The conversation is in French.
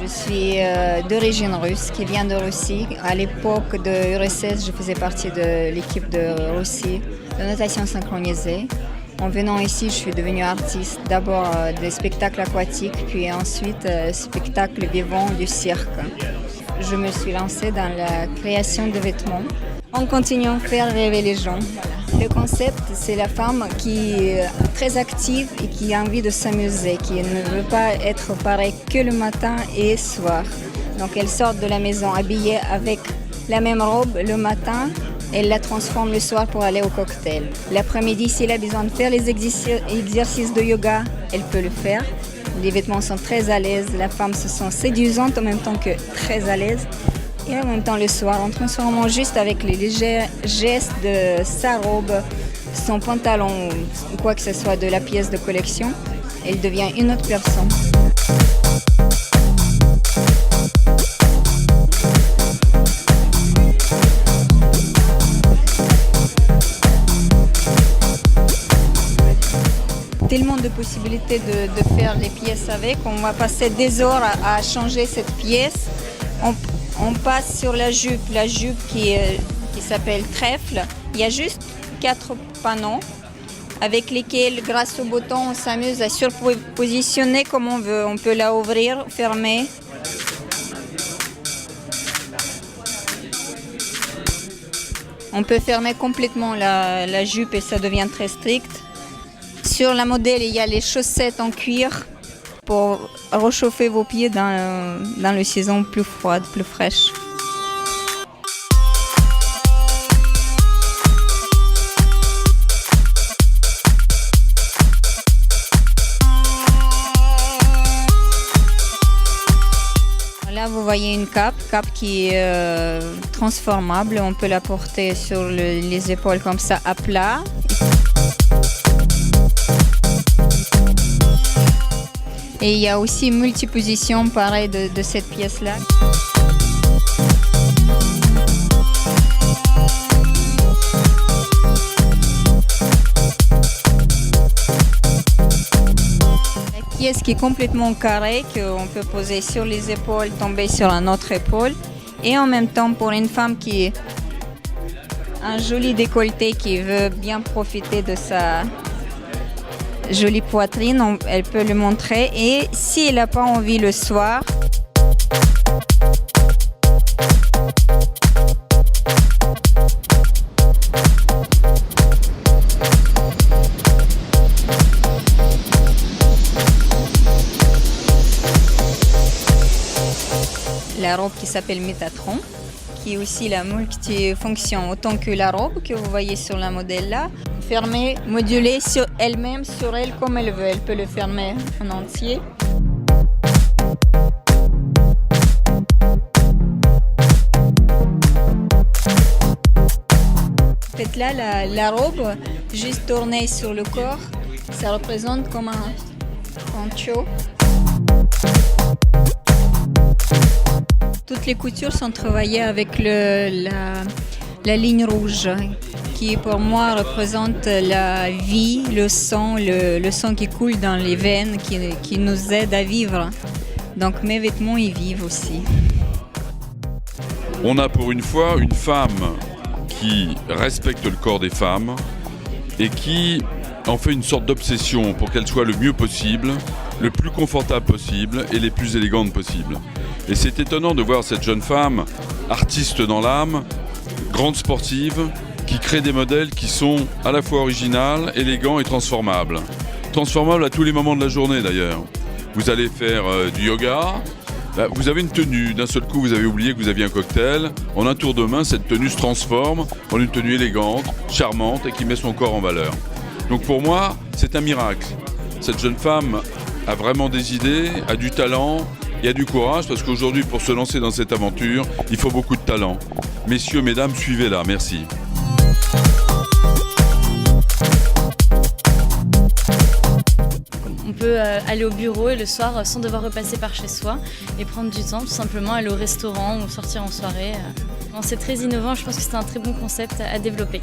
Je suis d'origine russe, qui vient de Russie. À l'époque de URSS, je faisais partie de l'équipe de Russie de natation synchronisée. En venant ici, je suis devenue artiste, d'abord des spectacles aquatiques, puis ensuite spectacles vivants du cirque. Je me suis lancée dans la création de vêtements en continuant à faire rêver les gens. Le concept, c'est la femme qui est très active et qui a envie de s'amuser, qui ne veut pas être pareille que le matin et le soir. Donc elle sort de la maison habillée avec la même robe le matin, elle la transforme le soir pour aller au cocktail. L'après-midi, si elle a besoin de faire les exercices de yoga, elle peut le faire. Les vêtements sont très à l'aise, la femme se sent séduisante en même temps que très à l'aise. Et en même temps le soir, en transformant juste avec les légers gestes de sa robe, son pantalon ou quoi que ce soit de la pièce de collection, elle devient une autre personne. Tellement de possibilités de faire les pièces avec, on va passer des heures à changer cette pièce. On passe sur la jupe qui s'appelle trèfle. Il y a juste 4 panneaux avec lesquels, grâce au bouton, on s'amuse à surpositionner comme on veut. On peut la ouvrir, fermer. On peut fermer complètement la jupe et ça devient très strict. Sur la modèle, il y a les chaussettes en cuir pour réchauffer vos pieds dans la saison plus froide, plus fraîche. Là, vous voyez une cape qui est transformable. On peut la porter sur les épaules comme ça à plat. Et il y a aussi une multiposition pareil de cette pièce-là. La pièce qui est complètement carrée, qu'on peut poser sur les épaules, tomber sur une autre épaule. Et en même temps, pour une femme qui a un joli décolleté, qui veut bien profiter de sa jolie poitrine, elle peut le montrer. Et si elle n'a pas envie le soir, la robe qui s'appelle Métatron, qui est aussi la multifonction, autant que la robe que vous voyez sur la modèle là. Fermer, moduler sur elle-même, sur elle comme elle veut. Elle peut le fermer en entier. Faites là la robe, juste tournée sur le corps, ça représente comme un poncho. Toutes les coutures sont travaillées avec la ligne rouge, qui pour moi représente la vie, le sang qui coule dans les veines, qui nous aide à vivre. Donc mes vêtements y vivent aussi. On a pour une fois une femme qui respecte le corps des femmes et qui en fait une sorte d'obsession pour qu'elle soit le mieux possible, le plus confortable possible et les plus élégantes possible. Et c'est étonnant de voir cette jeune femme, artiste dans l'âme, grande sportive, qui crée des modèles qui sont à la fois originales, élégants et transformables. Transformables à tous les moments de la journée d'ailleurs. Vous allez faire du yoga, là, vous avez une tenue, d'un seul coup vous avez oublié que vous aviez un cocktail. En un tour de main, cette tenue se transforme en une tenue élégante, charmante et qui met son corps en valeur. Donc pour moi, c'est un miracle. Cette jeune femme a vraiment des idées, a du talent, il y a du courage, parce qu'aujourd'hui, pour se lancer dans cette aventure, il faut beaucoup de talent. Messieurs, mesdames, suivez-la. Merci. On peut aller au bureau et le soir, sans devoir repasser par chez soi, et prendre du temps, tout simplement aller au restaurant ou sortir en soirée. C'est très innovant, je pense que c'est un très bon concept à développer.